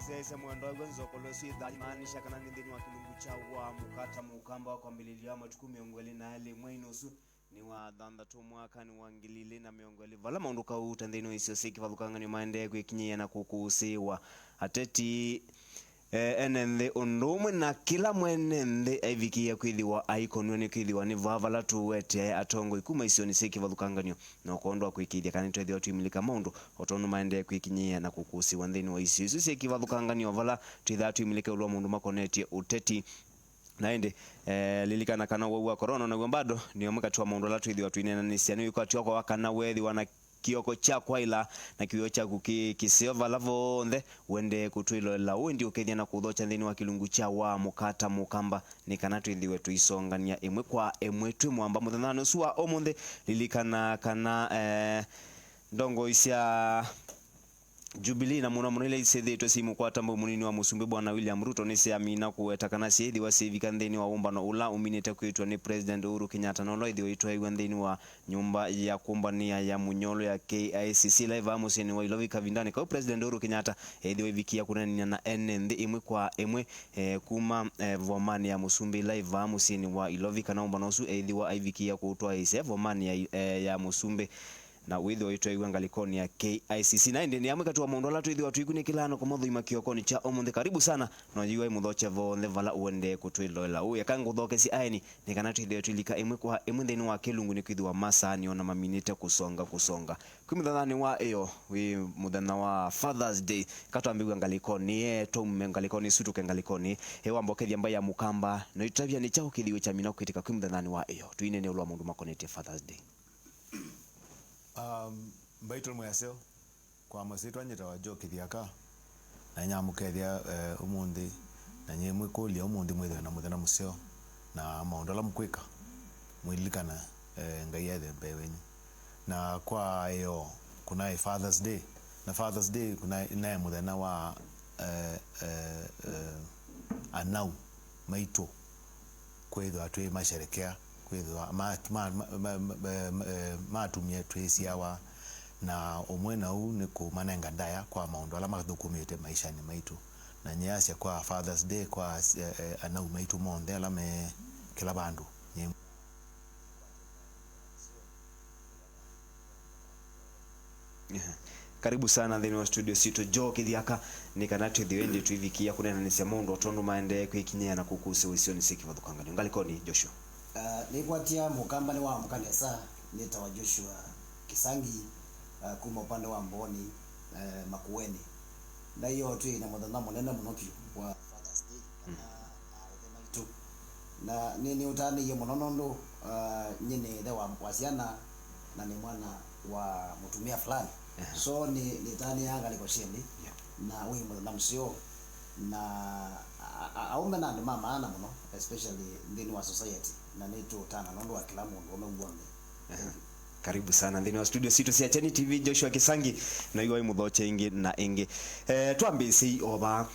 sese mwendo gwenzo kolosi dhalimaanisha kana ndini wa kilungu cha wa mukata mukamba kwa mbililia matuku miongoli na ali mwenusu ni wa dhanda tu mwaka ni wangilili na miongoli vala maunduka utandino isio siki vadukanga ni maende kwekinyia na kukusiwa ateti enende undumwe na kila mwenende aivikia kwithiwa aikonwe kwithiwa ni vavala tuwete atongo ikuma isio ni siki vadhukanganio na ukondwa kwikithia kana twethio twimilika maundu otonu maende kwikinyia na kukusiwa nthini wa isio siki vadhukanganio vala twitha twimilika ulwa mundu makonetie uteti naende lilikana kana wa corona na bado ni omukati wa maundu la twithiwa twinena ni sianu yukwatio kwa wakana wethi wana kioko cha kwa ila na kiyo cha kisio valavo ndhe wende kutwilo la wendi ukethia na kuthocha nthini wa kilungu cha wa mukata mukamba ni kana twithiwe tuisongania imwe kwa imwe twi mwamba muthanano suwa omunthe lilikana kana ndongo isya Jubilee na muna ile isethetwe simu kwa tambo munini wa Musumbi bwana William Ruto ni siamina kuweta kana sithi wa civika nthini wa umbano ula uminite kwitwa ni President Uhuru Kenyatta no loithio itwa iwa nthini wa nyumba ya kumbania ya munyolo ya KICC live amusini wa Ilovi Kavindani kwa President Uhuru Kenyatta ithio ivikia kunania na nthi imwe kwa imwe kuma vomani ya Musumbi live amusini wa Ilovi kana umbano su ithio ivikia kutwa ise vomani ya Musumbi na witho itwa iwa ngalikoni ya KICC na ndi ni amwe tu wa maundu la twithwa twigune kilano kwa motho imakiokoni cha omunthe karibu sana no yiwe muthoche vo the vala uende kutwilola uya kangu thokesi aini ni kana twithwa twilika imwe kwa imwe thini wa kilungu ni kwithwa masani ona maminite kusonga kumithani wa iyo wi muthana wa Father's Day katwambiwa ngalikoni tumme ngalikoni sutuke ngalikoni hewa mbokethia mba ya mukamba no itavia ni chao kithiwe cha mina kuitika kumithani wa iyo tuine ne ulwa mundu makonete Father's Day. Mbaitol mwaseo kwa masitwa nyita wa Joe Kithiaka na nyamukethia umundi na nyemwe kulia umundi mwethe na muthana museo na maundola mkwika mwilikana ngai yethe mbewenyu na kwa iyo kuna Father's Day na Father's Day kuna na muthana wa anau maito kwetho atwe masherekea kwethwa matumie twesiawa na omwena u ni kumanenga ndaya kwa maundu ala mathukumite maisha ni maitu na nyasya kwa Father's Day kwa anau maitu monde ala me kila bandu Karibu sana ndani wa studio sito Joe Kithiaka ni kana twithiendi twivikia kunena ni cia mundu otondu maende kwikinyia na kukusi wisio ni siki vathukangani ngalikoni Joshua Nigwatia mukambani wa mkanesa nita wa Joshua Kisangi kuma upande wa Mboni Makueni na hiyo tu ina muthana munene muno pio wa Father's Day na itu na nini utani hiyo munonondo nyine the wa ciana na ni mwana wa mutumia fulani so ni tani yanga liko shindi na huyu muthana msio na aume na ndo mama ana muno especially ndini wa society na neto tana nondo wa kila mundu omegwambe. Karibu sana ndini wa studio sito cia Cheni TV Joshua Kisangi na iwa muthoche ingi na ingi twambisi oba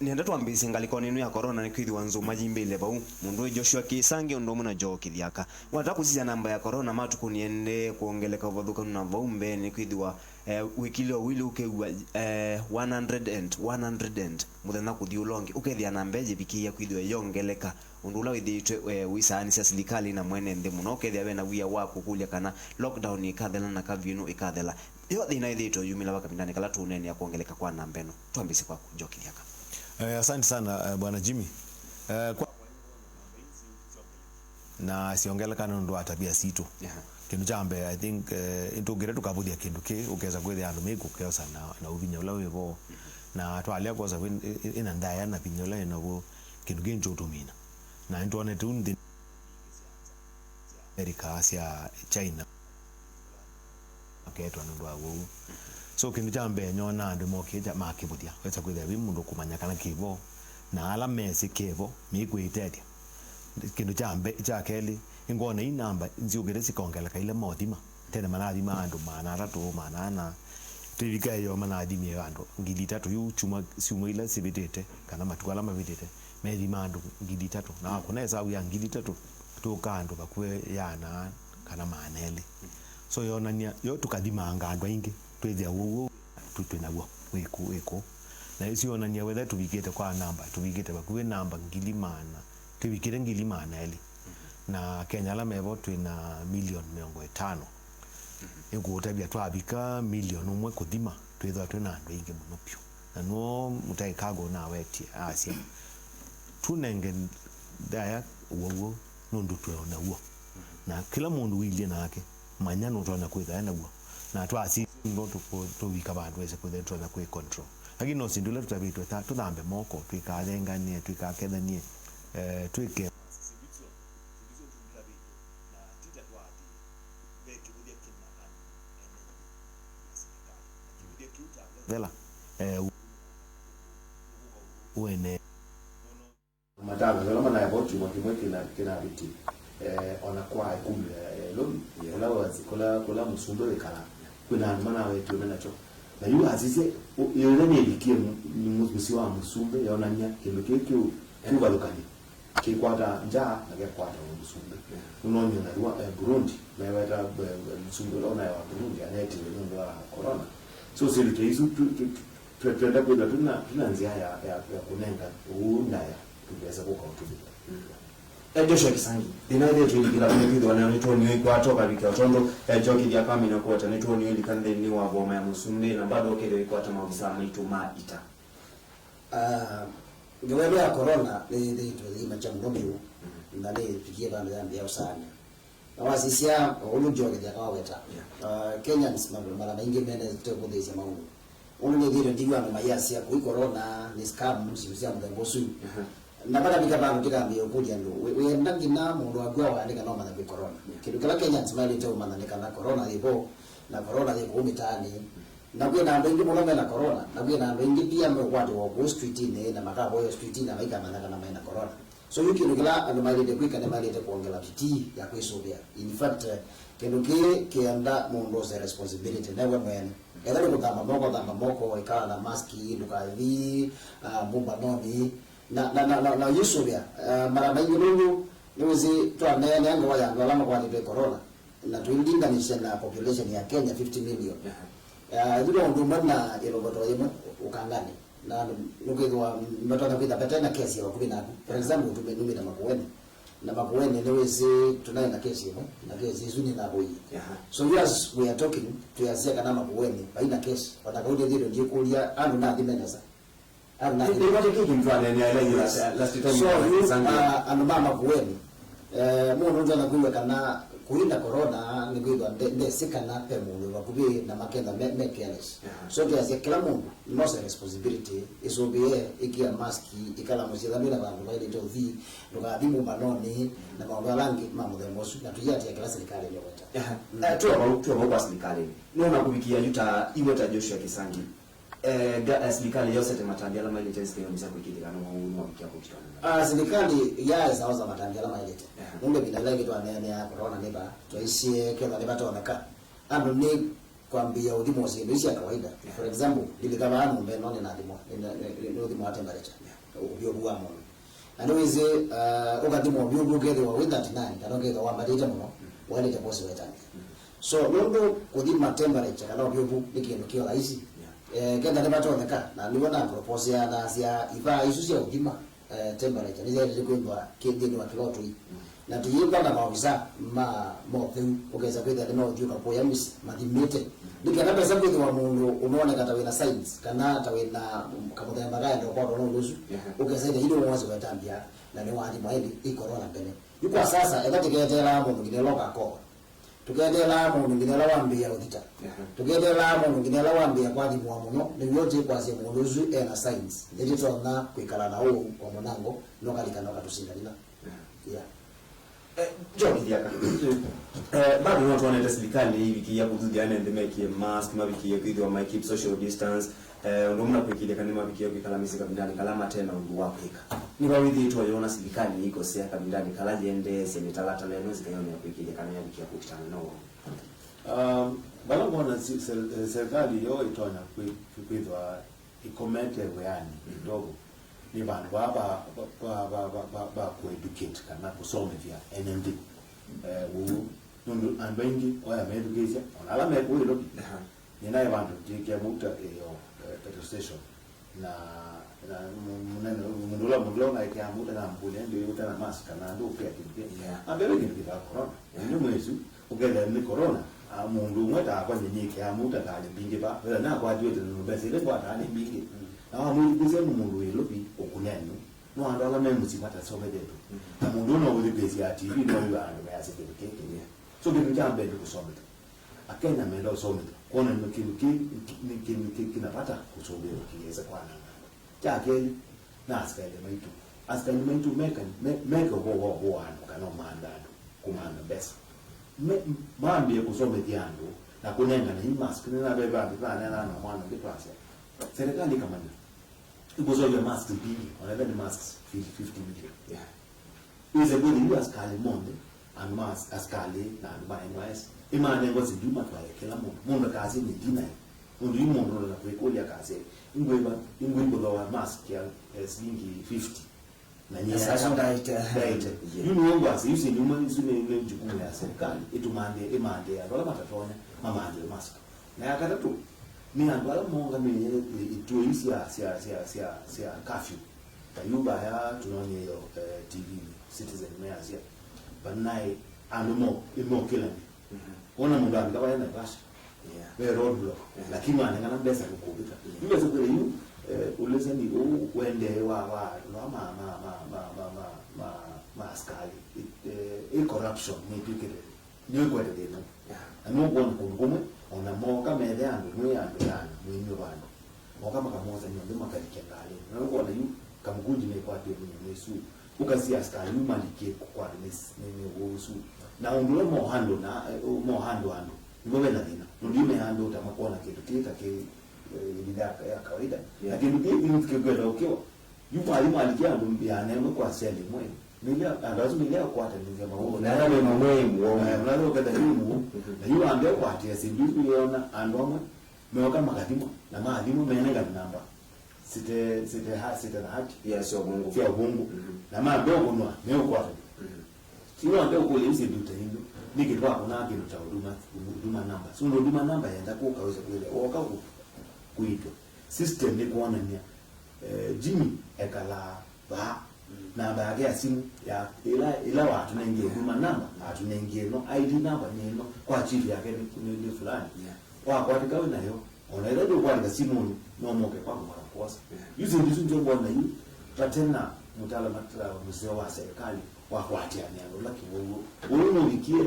nienda twambisi ngalikoni nu ya corona ni kwithwa nzuma jimbile bau mundu Joshua Kisangi ndo muna Joe Kithiaka wataka kuzia namba ya corona matu niende kuongeleka uvadhuka na vaumbe ni kwithwa wikilio wili ukewa 100 muthana kuthiulongi ukethia namba je bikia kwithwa yongeleka undula withitwe wisani cia serikali na mwene nthi muno ukethia we na wia waku kulia kana lockdown ikathela na kavinu ikathela yo thina ithitwe yumila bakabindani kala tunene ya kuongeleka kwa namba eno twambise kwa Joe Kithiaka. Asante sana bwana Jimmy na siongeleka ndo ndo atabia sito kindu jambe I think intugire tukavudia kindu ki ukeza gwethe andu miku kiosa na uvinya ula wevo na twalia koza ina ndaya na pinyola eno kindu ginjo utumina na internet undi America Asia China aketwa ndo awo so kindu jambe nyona andu mokija makivudia weza gwethe wi mundu kumanya kana kivo na ala mesi kivo mikwitetia kindu jambe cha keli ingona inamba nziugire sikongeleka ile mothima tena manathima andu manara tu manana tivika yo manathimi andu ngili tatu yu chuma siumo ile sibitete kana matwala mabitete methima andu ngili tatu na kuna hesabu ya ngili tatu tukandu bakwe yana kana maneli so yonania yo tukathima anga andu aingi twithia wo tutwe nawo wiku na isionania whether tubikite kwa namba tubikite bakuwe namba ngilimana tubikire ngilimana eli na Kenya la mebo twina milioni 50 igutabia twabika milioni umwe kuthima twithwa twina andu ingi muno pyu na no mutaikago na weti asia tunenge daya uwo nundu twona uwo na kila mundu wilie nake manyano twana kwitha na uwo na twasi ndo tubika bandu wese kwitha twana kwe control lakini no sindule tutabitwe tuthambe moko twikadenganie twikakethanie twike vela uene matanga ngalo mana ya botu wa kimwe kina biti ona kwa ikulu lobi kola musundo de kala kuna mana wetu menacho na yu azize yona ne bikie musi wa musumbe yona nya kemekeke kuba lokani kikwata njaa na kikwata musumbe unonyo na ruwa Burundi na weta musumbe lona ya Burundi aneti ndo wa corona so sisi tuisu tuenda kwenda tuna nzia ya kunenga uundaya tubeza kuka utubi Joshua Kisangi dinaide tulikila kumikidwa na nitoni kwa toka bika tondo joki dia kama na kuota nitoni ili kande ni wa boma ya musumbe na bado kile kwa tama visa maituma ita ngewele ya corona ni tulima cha mdomo na ni pigie bana zambi ya usani na wasisia ulujoge dia kwa weta Kenyans mara mingi mene zitoko dezi maungu ulu ni ndio na mayasi ya kui corona ni scam msibisia mdambosu na bada bikabano kitambiyo kuja ndo we ndangi na mundu agwa waandika no mana bi corona kidu kala Kenyans mali to mana na corona ipo na corona ipo mitani na kwena ndo ingi mulome na corona na kwena ndo ingi pia mkwatu wa Wall Street ne na makabo ya street na maika manaka na maina corona so yuki nukila ando mali de kwika ne mali de kuongela piti ya kwesobia in fact kendo ke anda mundo za responsibility never man edalo kutamba moko ikala na maski duka hivi bumba noni na yusobia mara mingi lulu niwezi tuanene nyango wa yango alama kwa de corona na tuilinganisha na population ya Kenya 50 million ndio ndo maana ile ngoto yemo ukangani na nukigwa metoka kwita patena kesi ya 10 for example tumenumi na makueni niwezi tunaye na kesi yemo na kesi zuni na boyi so as we are talking tuyasia kana makueni baina kesi watakuja ndio ndio kulia anu na dimeneza anu ndio wale kiki mfano ni ile last time so anu mama kueni mundu ndo anakuwa kana kuinda corona ni kwitwa nde sikana pe mundu wakubi na makenda me careless so tuyasia kila mundu no responsibility isobie ikia maski ikala muzila bila bandu baile to vi ndoka bimu manoni na mambo langi mambo ya mosu na tuyati ya kila serikali leo weta tu kwa serikali nona kubikia yuta iweta Joshua Kisangi serikali yose tematambia la ile test hiyo msa kuikidika na muhimu kwa kitana serikali ya zaoza matambia la ile mungu binadamu kitu anene ya corona niba tuisie kila niba tuoneka ando ni kwambia udimo sisi ya kawaida for example ilikama anu mbenone na dimo ni udimo temperature ubio buamo ando ize ukadimo ubio bugede wa with that nine kanogeza wa madita muno wale taposi wetani so londo kudima temperature kana ubio bu nikiendo kio rahisi kenda niba tuoneka na niona propose ya na sia iva isusi ya udima temperature ni zaidi kwamba kidini wa kiloto hii na tuyipa na maofisa mothu ukeza kwenda ndio ujuka kwa yamis madimete nikana pesa kwa mundu unaona kata wena science kana tawena kama ya magaya ndio kwa ndo nusu ukeza ile ile mwanzo wa tambia na ni wadi maili corona mbele yuko sasa enda tiketela mundu ngine loka ko tukendela mundu ngine lawambia udita tukendela mundu ngine lawambia kwa di mwa muno ni yote kwa sema mundu zu na science ndio tuna kuikala na huo kwa mwanango nokalika tusingalina yeah Joki diaka bado watu wanaenda serikali hivi ya kudhudiana and make a mask mabiki ya kuidwa my keep social distance ndio mna kuikile kanima mabiki ya kukalamisi kabindani kalama tena ndio wapeka ni bawidhi tu waliona serikali iko sia kabindani kalaje ende semetalata leo zikaiona ya kuikile kanima mabiki ya kukutana nao bala mbona serikali yo itona kuidwa ikomete yani ndogo ni bantu ba educate kana kusoma vya NMD nundu anbengi oya education ala me kuilo ni naye bantu jikia muta yo petrol station na mundu na kia muta na mbule ndio yuta na mask na ndio pia kipia abele kipia corona ndio mwezi ugele ni corona mundu mweta kwa nyinyi kia muta kali bingi ba wala na kwa jwe no bese ile kwa tani bingi na mundu kise mundu elobi okunenu no andala memuzi mata sobe detu na mundu no uli bese ya TV no yuwa ndo ya sebe keke so bintu jambe ndio kusoma akena melo somo kona ni kinapata kusomea kiweza kwa nanga chake na askari maitu meka ho kana mandado kumanda besa mambi kusome diando na kunenga na mask na beba bana na mwana ndipasa serikali kama ni ibozo ya mask mbili wanaenda ni masks 50 million is a good US askari monde and mask askari na NYS imane ngozi nduma kwa kila mundu kazi ni dina mundu yumundu na kuikolia kazi ingweba wa mask ya shilingi 50 na nyasa ndaita yunu wangu yusi nyuma nzune ile jukumu ya serikali imande ya dola matatonya mamande mask na yakatatu ni andwala monga menye ituisi sia curfew tayuba ya tunonye yo TV Citizen meazia banai animo kila ona mundu andika yana basha we road block lakini anangana pesa kukubika iweze kule yu uleze ni wende wa askari corruption ni pikete ni kwa dede no kwa kungume ona moka mede andu mwe andu yana mwe bandu moka makamoza nyombe makalikengali na ngo na yu kamguji ne kwa tebe ni Yesu ukasi askari malike kwa ni wosu na unduwe mohando ando ngowe na dina ndime ando tamakona kitu kita bidaka ya kawaida lakini kitu kikigwela ukiwa yupo alimu alijando yana kwa seli mwe nilia andazo nilia kwa hata ninge mawo na yale mamwemu unalo kada himu na yu ambe kwa hata sindu yona andoma meoka makadimo na maadimo menenga namba site hati yes obungu fia obungu na madogo no meo kwa sio ambe ukole hizi ndio hindo nikitwa kuna kitu cha huduma namba sio huduma namba yaenda kwa kaweza kuelewa wakaku kuitwa system ni kuona nia Jimmy ekala ba namba yake ya simu ya ila watu naingia huduma namba watu naingia no ID namba neno kwa chief yake ni fulani kwa katika nayo unaenda ndio kwa simu no moke kwa kosa hizo ndizo ndio bwana hii patena mtaalamu mzee wa serikali wakwati aniano lakini wewe unikie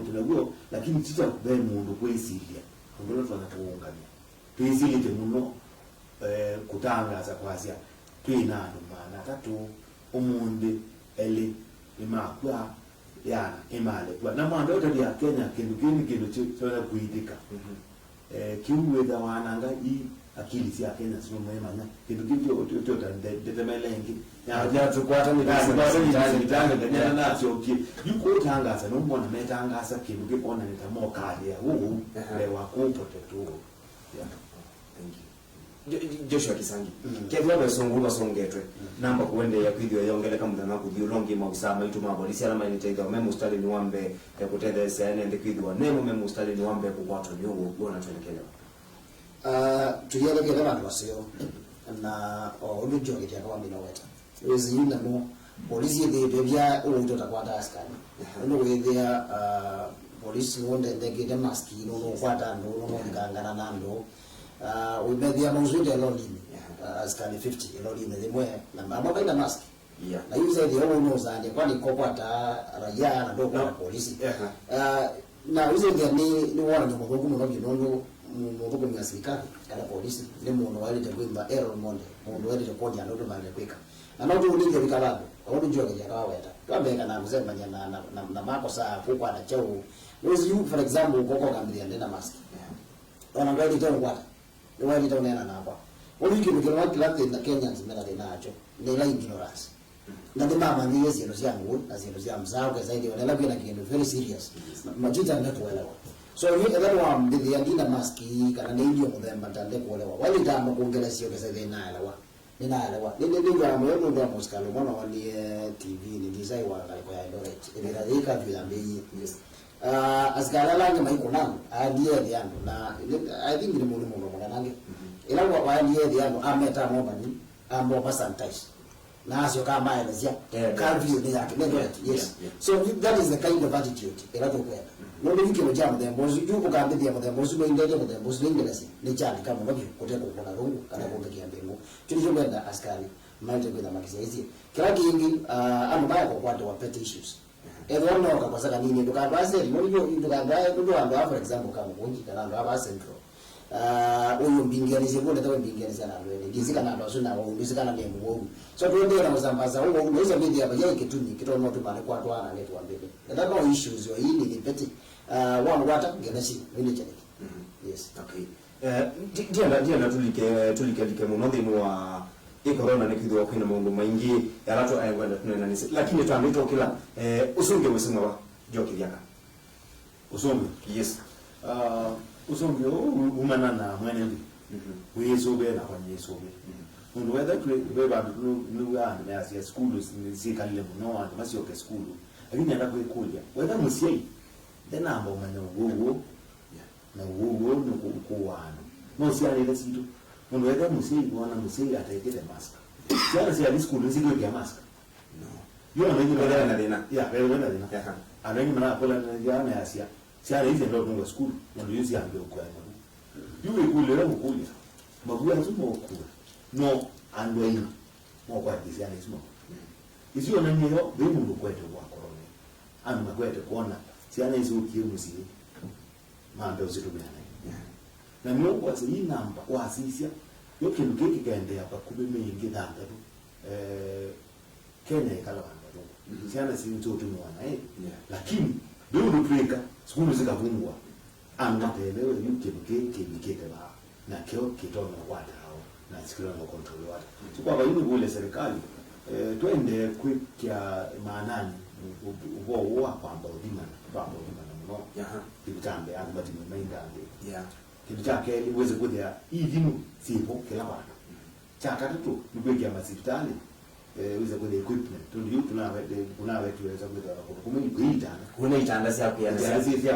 tunagua lakini chicha kubaya mundu kwesilia ndio tunatuungania tuizilite muno kutangaza kwasia twinando mana tatu umundi eli imakwa yana imale kwa na mwanda otadi ya Kenya kindu choza kuidika kiuwe da wananga i akili si Kenya sio mwemanya kindu detemelengi ya tukwata ni mitanga na sio ki yuko tangaza no mbona metangaza kindu kipona nitamokali ya huu lewa kupotetu yeah. Joshua Kisangi kevwa besongulwa songetwe namba kuende ya kwithio yongele kama mutana kuthilongi mausama ituma polisi alama ni taiga memo stali ni wambe ya kutenda sana ndi kwithio nemo memo stali ni wambe kukwatwa ni ugo bona twelekelewa tuyele kele bantu basio na olujo kitya kwa mbina weta wezi yina no polisi de bya uto takwata askari ndo wethia polisi wonde ndege maski no kwata ndo no ngangana nando umethia mauzuide lolini askari 50 lolini limwe na mama baina mask na yuza ndio ono zande kwani kokwata raia na ndo kwa polisi na yuza ndio ni wana ndio mgongo mmoja nondo mmoja ni askari kana polisi ni muno wale tagwimba error monde muno wale takoja ndo mali kweka na ndo ulinge bikalabo wao ndio ya kaweta twambeka na mzee manya na makosa kwa na chao was you for example koko kambia ndena mask ona ngali tena kwata ni wali taonena napa wali kitu watu labda na Kenya zimela nacho ni la ignorance na ndema mani yesi ndio yangu na zino zia mzao kwa zaidi wala labda na kitu very serious majuta ndio kuelewa so hiyo ndio wa mbili ya ndina maski kana ndio mudhemba tande kuelewa wali tamba kuongelea sio kesa ninaelewa ndio ambayo ndio moskalo mwana wali TV ni design wa kwa Eldoret ile radika vile mbili asgala lange maiko nangu adiye yangu na I think ni mulimu ndo mwanange ila wa ndiye yangu ameta mo bani ambo percentage na asio kama elezea curve ni yake ndio yes so that is the kind of attitude ila to kwenda no ni kile jamu the mbozu yuko kaambia the mbozu no ndege the mbozu ni ngelesi ni chali kama unavyo kuteka kuna rungu kana kumbe kiambengo tulichoenda askari maite kwa makisa hizi kila kingi ambaye kwa kwenda wa pet issues everyone know kwa sababu nini ndio base ndio ando for example kama kungi kana ndo aba central uyu mbingianize bode tawe mbingianize na lwele ngizika na ndo suna wo ngizika na nembu wo so tuende na kuzambaza wo unaweza bidi hapa yake kituni kitono tu pale kwa twana netu ambele that no issues yo hii ni peti one water ngenesi vile chale yes okay ndiye tulike muno thinu wa corona ni kidogo kwa maundu maingi yarato ayengwenda tunena nisi lakini twambito kila usunge msimu wa joki yaka usonge yes usonge umana na mwene ndi wesobe na kwa yesobe mundu whether beba nuga na ya school si kalile muno and masio ke school lakini anda kuikulia whether musiei tena amba umanya ugogo na ugogo nukuwana no si ale situ mundu whether musiei kuona musiei ataikete mask siana si ali school nziko ya mask no yo anaji badala na dina ya badala na dina anaji mana kola na jana ya sia siana hizi ndo tungo school mundu yuzi ambe ukwani yuwe kulera mukulia mabuya nzumo okula no andwe mo kwa dizia ni simo izio na nyo be mundu kwete kwa corona anu makwete kuona siana hizo kiuzi mambe usitumia na myo kwa si namba kwa sisia yoke ngeki kaende hapa kube mingi danda tu Kenya ikala ndo siana si mtu tu mwana lakini be mundu tweka skulu zikavungwa angatelewe yuke ngeke ba na kio kitona wata hao na sikio na control wata so kwa hiyo vile serikali twende kuikia maanani ubo kwamba udimana mno kitambe angati mainda kitu chake ili uweze kuja hivi sipo kila watu chaka tu ni kuikia hospitali uweze kuja equipment ndio tunawe tuweza kuja kuna itanda sia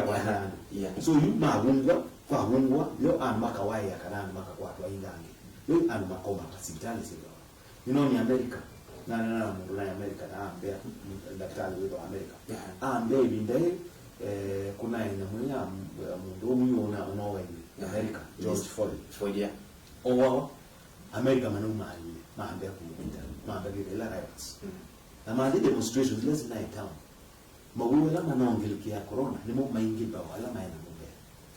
kwa so you mavungwa kwa vungwa yo amaka waya kanani maka kwa watu aingange yo anu makoma hospitali sio ni America na mundu na America na ambia daktari wetu wa America ambia binde kuna ina mwenye mundu mwenye unaowe America George Floyd owa America manuma ali maambia kumwita maambia ile riots na maadi demonstrations less night town mabuwe la manongelikia corona ni mo maingi ba wala maana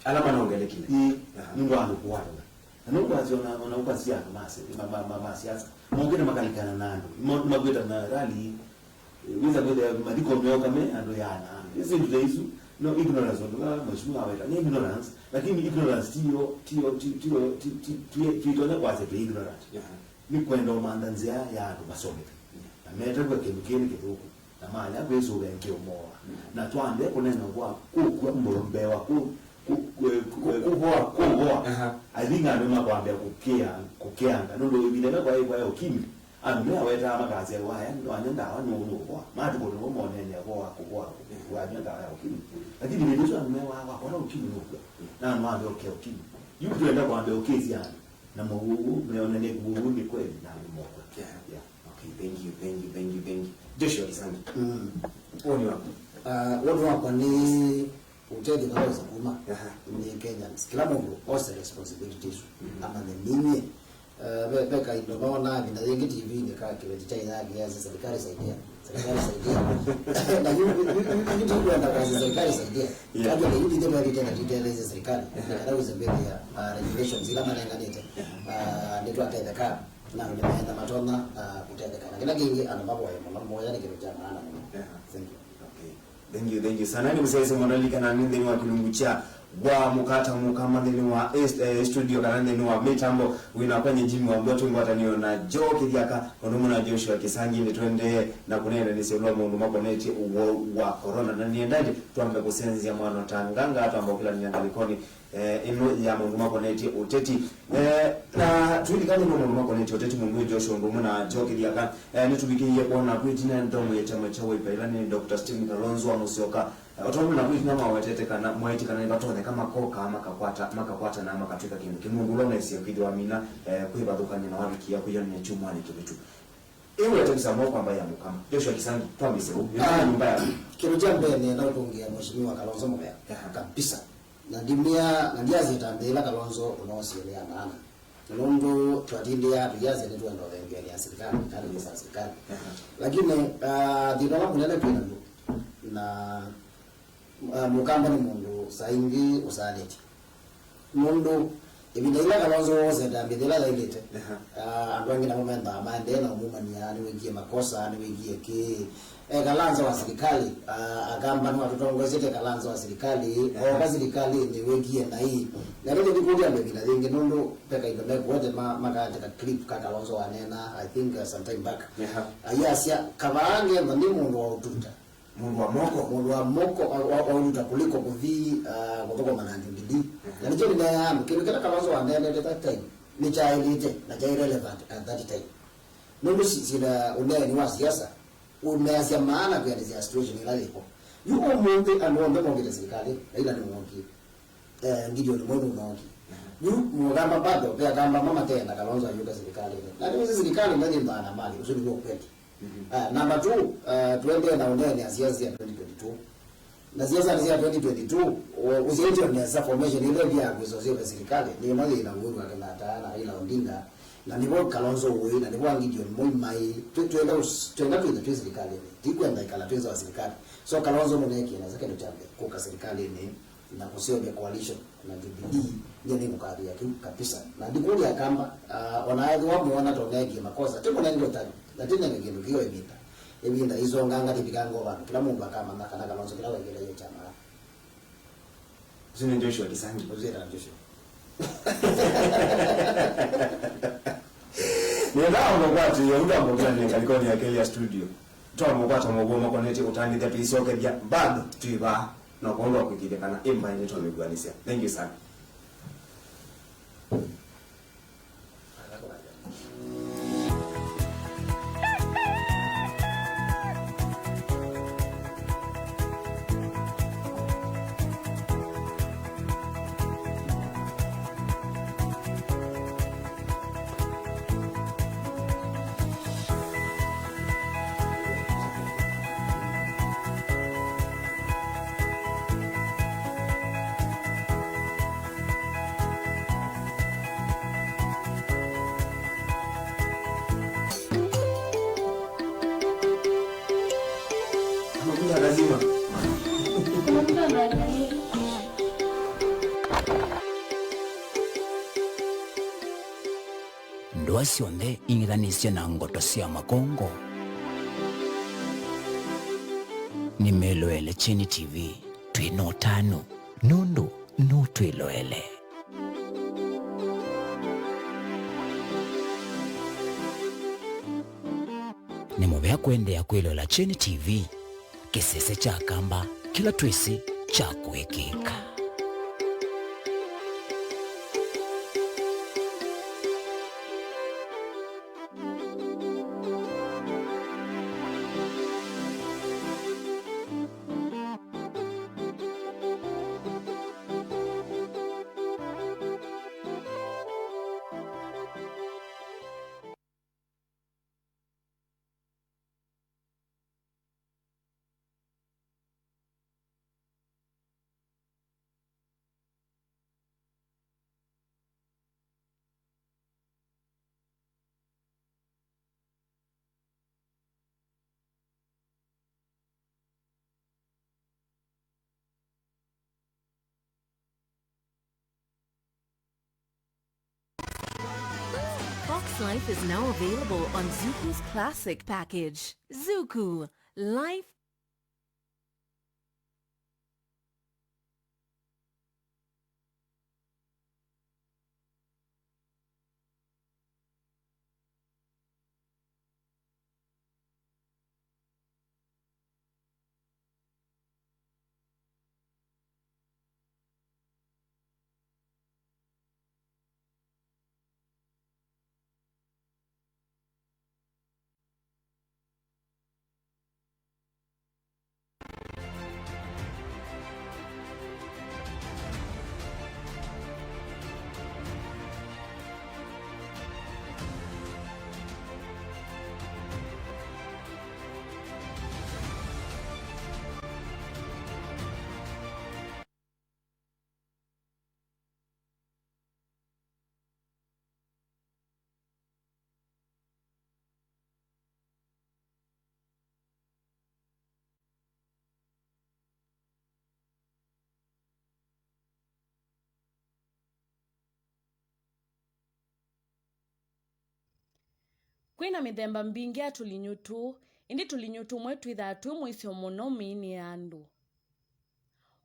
alama naongelekile mungu anakuwala na nuko aziona unaukazia mase mama siasa mwongene makalikana nando magweta na rally wiza gweta madiko myoka me ando yana hizi ndio hizo no ignorance ndo mheshimiwa aweka ni ignorance lakini ignorance tio kwa sababu ignorant ni kwenda umandanzia ya ndo masome na meta kwa kemikeni kidogo na mali hapo hizo wengi umoa na twande kunena kwa mbolombewa kuboa alinga ndo makwambia kukeanga ndo ibile kwa hiyo kimi ambe aweta amakazi waya ndo anenda wano kwa mati kwa ndo monene kwa wanyanda ya kimi lakini nilizo amewa kwa ukimi huko na mwambia ukimi yuko enda kwambia ukezi yani na mungu meonene kububu ni kweli na mungu okay thank you Joshua Kisanga oni wako watu wako ni utende kaweza kuma ni Kenyans kila mungu ose responsibilities ama nini beka indona vina yengi TV ni kama kile cha ina ya serikali saidia na hiyo ndio ndio kazi serikali saidia kaje ni ndio ndio tena details serikali na uweze mbele ya regulations ila malenga nite ndio atendeka na ndio matona kutendeka na kila kingi anababu wa mambo yani kile cha maana thank you sana ni msaidizi mwanalika na nini wa kilungucha wa mukata mukama ndeni wa studio kana ndeni wa mitambo wina kwenye jimi wa mboto ngwata niyo na Joe Kiaka onomo na Joshua Kisangi ni twende na kunenda ni selo mundu maboneti wa corona na niendaje tuambe kusenzia mwana tanganga hata ambao kila niandalikoni ino ya mundu maboneti uteti na tulikanye mundu maboneti uteti mundu Joshua ngomo na Joe Kiaka nitubikiye kuona kwitina ndomo ya chama cha Wiper ila ni Dr. Stephen Kalonzo wa Musyoka otomo na kuithi na mawetete kana mwaiti kana ibatone kama koka makakwata na makatwika kindu kimungu lona isi kwithwa mina kwibathukania na wabikia kuyania chumwani kibitu ewe tukisamua kwamba ya mukama Joshua Kisangi twamise nyumba ya kero cha mbele na kuongea mheshimiwa Kalonzo Musyoka kabisa na ndimia na ndiazi tambela Kalonzo unaoselea nana Nundu twatindia tujaze ni tuendo vengi ya serikali kali ni serikali lakini dinoma kunene pina na mukamba ni mundu saingi usaleti mundu ibindaila Kalonzo zenda bidela zailete andwangi na momenta amande na umumania ni wengie makosa ni wengie ki Kalonzo wa serikali agamba ni watoto ngozete Kalonzo wa serikali au serikali ni wengie na hii na ndio ndikuja mbele ngingi nundu peka ile wote makata ka clip ka Kalonzo wanena I think sometime back ayasia kabange ndi mundu wa ututa mundu wa moko au kuliko kuvi kutoka manandi ndidi na ndio ndio kile Kalonzo wanena at that time ni cha elite na cha irrelevant at that time nundu sina unene wa siasa umeasia maana kwa ile situation ile ipo yuko mundu anaomba kwa serikali ila ni mwongi ngidio ni mwana unaoki yu mugamba bado pia kama mama tena Kalonzo ayuka serikali na ndio serikali ndio ndana mali usudi kwa kweli number 2 tuende na unene ya siasa ya 2022 na siasa ya 2022 usiende na formation ile ya kuzoea serikali ni mali ina nguvu kana tana ila Odinga na ndipo Kalonzo wewe na ndipo ngidio moi mai tuenda tu serikali tikwenda ikala tuzo wa serikali so Kalonzo mwenyewe na zake ndo chambe kwa serikali ni na kusio ya coalition na Jubilee ndio ni mkadi yake kabisa na ndikuli ya kamba wanaadhi wa muona tonegi makosa tuko na ndio tani lakini ngine ndio ebinda hizo nganga tipikango abantu kila mungu akama na kana Kalonzo kila wengine hiyo chama zini Joshua Kisangi uzera Joshua ni ndio mkwati yuda mkwani kalikoni ya Kenya studio twa mkwata mugoma konete utani the piece okay bia bad tuiba na kuondoa kukidekana imba ile tumegwanisia. Thank you sana. Lazima. Ndwa cionthe ing'ithanisio na ngoto cia makongo ni meloele Chini TV twina utano nundu no twiloele ni muvea kuendea kwilola Chini TV kisese cha kamba kila twisi cha kuwekeka. Fox Life is now available on Zuku's Classic package. Zuku, life kwina mithemba mbingi ya tulinyutu indi tulinyutu mwetu ithatu mwisio muno miini andu.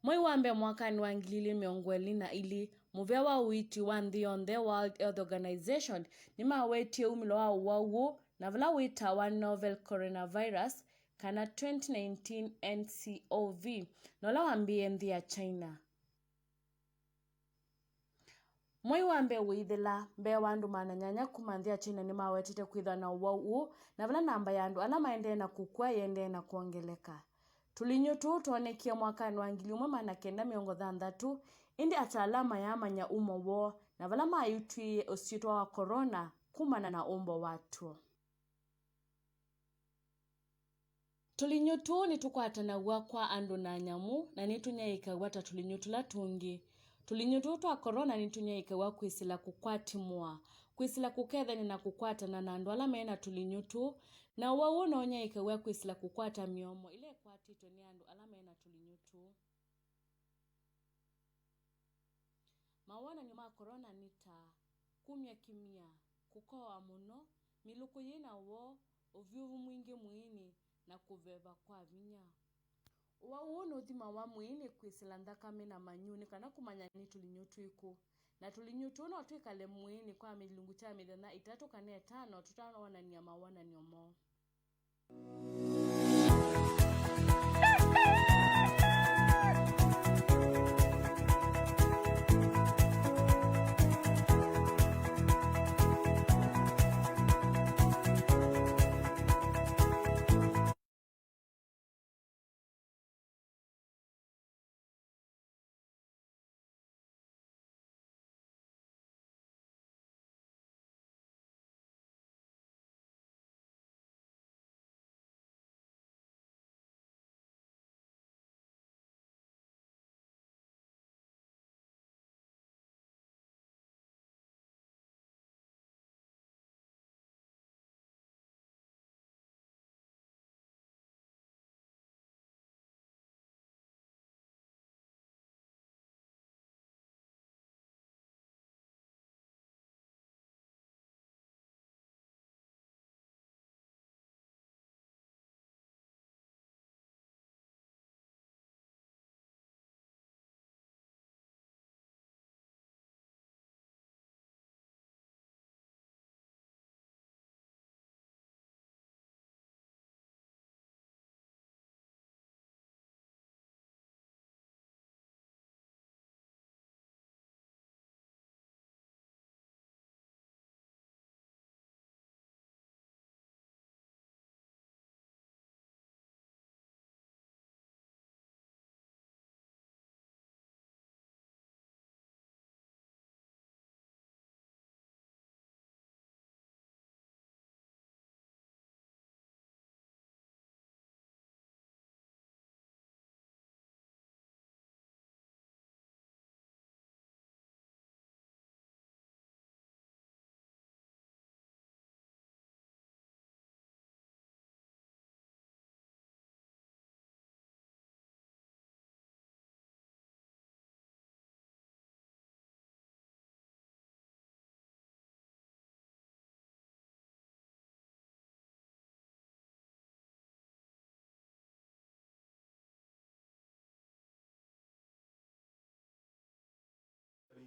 Mwai wambe mwakani wa 2022 muvea wa uiti wa nthi yonthe World Health Organization nimawetie umilo wa uwau na vala wita wa novel coronavirus kana 2019 NCOV nola wambie nthi ya China. Mwai wambe withila mbe wandu mananyanya kuma nthi ya China nimawetite kwitha na uwau na vala namba ya andu ala maendee na kukua yendee na kuongeleka. Tulinyutu tuonekia mwakani wa 1960 indi atalama ya manya umo wo na vala mayutwie usitwa wa corona kumana na umbo watu. Tulinyutu ni tukwatanagua kwa andu na nyamu na nitunyaikagwa ta tulinyutu la tungi. Tulinyutu twa corona nitunyaikagwa kwisila kukwatimua, kwisila kukethani na kukwatana na andu ala mena tulinyutu na uwau unaonyaikagwa kwisila kukwata miomo ile kwatitwe ni andu ala mena tulinyutu. Mawana nyuma corona nita kumya kimya, kukoa muno, miluku yina wo, uvyuvu mwingi mwini na kuveva kwa vinya. Uwau uthima wa mwini kwisila nthakame na manyuni kana kumanya ni tulinyutu iku. Na tulinyutu no twikale mwini kwa milungu cha mithenya 3 kana 5 tutaonania mawana nyomo.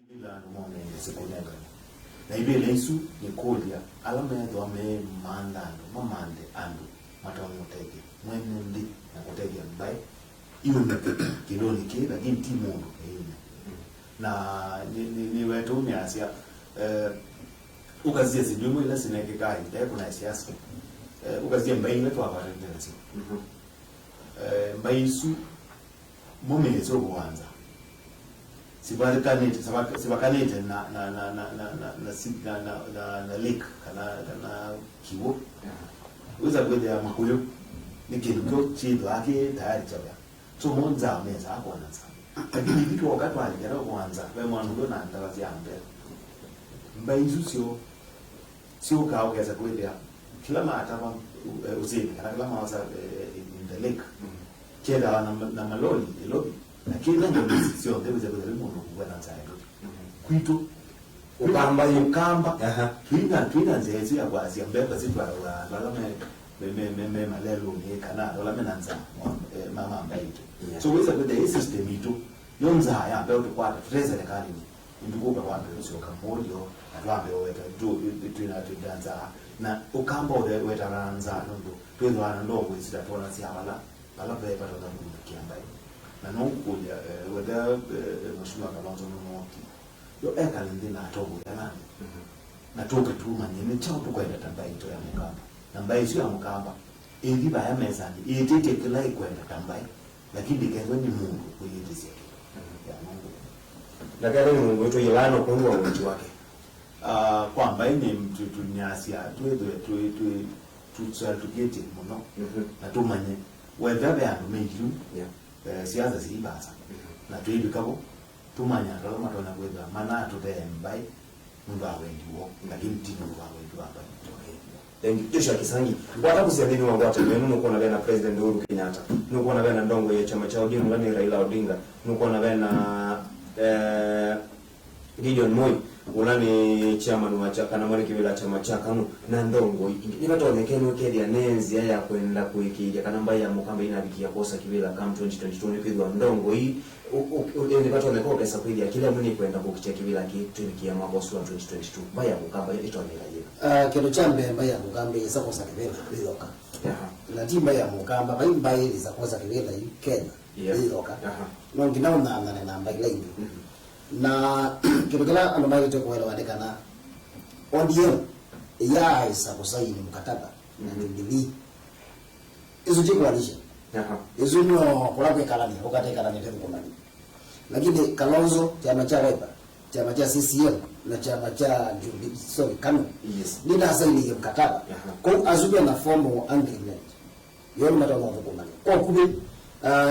Bila mone sekunega na ibele isu ni kodia alama ya do me mandando mamande andu matamu tege mwene ndi na kutege mbai iyo ni kiloni kile lakini timu na ni wetu miasia ukazia zidumu ila sineke kai ndio kuna siasa ukazia mbai wetu hapa ndio sio mbai isu mumezo kwanza sibakanete na lake kana kiwo uza kwenda ya makuyo nikiruko chido ake tayari chaba so monza meza hapo anaanza lakini vitu wakati wale ndio kwanza wewe mwanzo na ndawazi ambe mbaizu sio kao kaza kwenda kila mara uzeni kila mara in the lake kila na malori lobby lakini ndio sio ndio za kujaribu kuona zaidi kwito ukamba Aha. twina nzezi ya kwazi ambeka zitwa la me malelo ni kana la menanza mama ambaito so weza kwa the system ito yonza ya ambayo tukwata tuteza le kali ni ndikuba wambe sio kamodio atwambe weta tudanza na ukamba weta ranza ndo twezwana ndo kwizita tona sihala bala pepa tona kiambai na nonkuja whether mheshimiwa Kalonzo Musyoka yo ndina atogo yanani natoke tu manyene chao tukwenda tambai to ya mukamba nambai sio ya mukamba ili baya mezani itete kila ikwenda tambai lakini kenzo ni Mungu kuyitizia ya Mungu na gari Mungu wetu yelano kwa watu wake kwamba ni mtu tunyasia tuketi muno na tumanye whether they are meju siasa zibaza na tuibikabo tumanya kama tuna kwenda maana tutembai mundu awendiwo lakini tino awendiwo hapa Joshua Kisangi wata kusiamini wa watu wenu nuko na bena President Uhuru Kenyatta nuko na bena ndongo ya chama cha ODM ngani Raila Odinga nuko na bena Gideon Moi ulani chairman wa chaka na mwani kibila chama chaka na ndongo nibatolekeni ukedia nenzi ya kwenda kuikija kana mbaya mukamba inabikia kosa kibila kama 2022 kwidwa ndongo hii nibatoleko pesa kwidi kila muni kwenda kukicha kibila kitumikia mabosi wa 2022 mbaya mukamba itonela kero chambe mbaya mukamba isa kosa kibila liloka na timba ya mukamba bai mbaya isa kosa kibila Kenya liloka no nginaona na namba ile na kirugala anomayo to kwa wadeka na ODM ya isa kusaini mkataba na ndili izo jikwanisha izo no kulakwe kalani ukate kalani tena komani lakini Kalonzo chama cha Wiper chama cha CCM na chama cha Jubilee KANU nina saini ya mkataba kwa azubia na formal agreement yoni mataona komani kwa kubi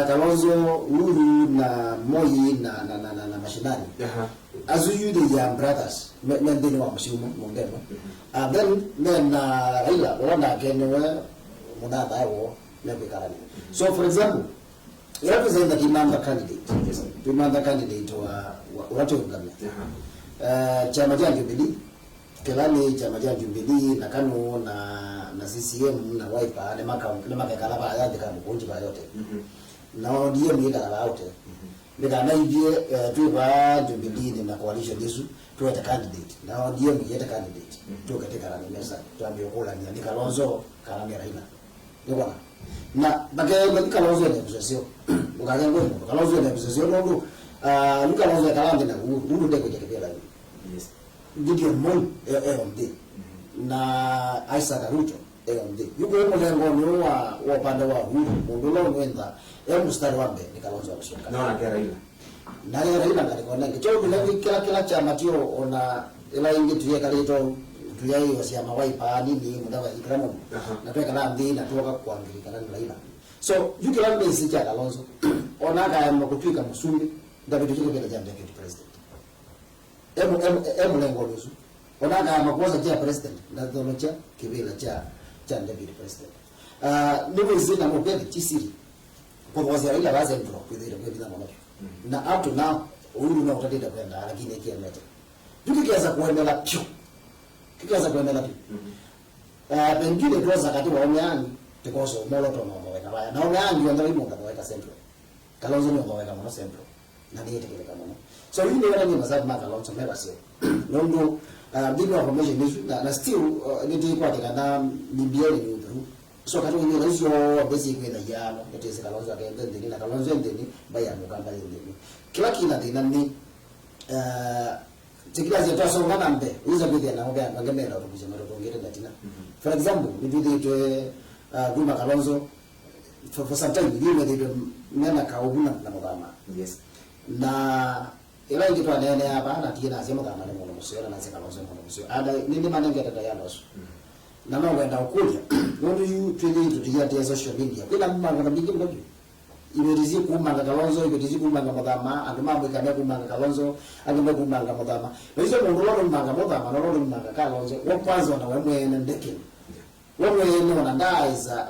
Kalonzo Uhuru na Moi na mashinani azuyu the young brothers mendeni wa mshumo mongeno then Raila wala kenwe mudada yao nebekarani so for example you represent the demand candidate wa watu wangamia chama cha Jubilee kelani chama cha Jubilee na KANU na CCM na Wiper ne makakala ba ya deka mkunji ba yote na ODM ni kala yote nika na hivyo tuwa Jubilee na coalition yesu tuwa candidate na ODM yeta candidate tuwa katika rani mesa tuambie kola ni Kalonzo Kalame Raila ndio na bake Kalonzo ni msesio ukaje ngo Kalonzo ni msesio ndo Kalonzo Kalame na uru ndeko je kibela yes Gideon Moi MD na Isaac Ruto MD yuko mlengo ni wa pande wa Uhuru mundulo mwenda mstari wa mbele ni Kalonzo Musyoka naona Raila na Raila ngalikona kicho bila kila chama tio ona ila ingi tuye kalito tuyai wasiama Wiper nini mudawa ikramo na tuwe kana ndi na tuoka kuangilika na Raila so yukila mbesi cha Kalonzo ona ga mkutwika musumbi ndabitu chike bila jambo ya president lengo lusu ona ga makosa cha president na dono cha kibila cha deputy president nipo zina mopele chisiri kwa waziri Raila baza mpro kwidira kwidira mwana na up to now Uhuru na utatenda kwenda lakini kiamete tukikianza kuendelea pio pengine tuanza kati wa omeani tukoso moloto na mweka baya na omeani ndio ndio mweka central Kalonzo ndio mweka mwana central na ndiye tekele kama so hii ndio ndio masabu maka Kalonzo mega sio ndio big information issue na still ndio kwa kana bibiele ni udru so kati ni hizo basic na yalo ndio Kalonzo akaenda ndini na Kalonzo ndini baya mukamba ndini kila kila dinani tikila zetu asongana mbe hizo bidii na ngoga ngamela rubuje mara tongere latina for example we did it Guma Kalonzo for some time we did nena kaubuna na mugama yes na ila ingitwa nene hapa na tina sema kama ni mwana musio na sema Kalonzo mwana musio ada nini manenge tata ya loso na mambo enda ukulia ndio you twili tutia social media bila mambo na bigi mdogo iberizi kumanga Kalonzo iberizi kumanga mugama andumamwe kana kumanga Kalonzo andumwe kumanga mugama hizo mundulo kumanga mugama nolo kumanga Kalonzo wa kwanza na wewe ndeke wewe ni unandaiza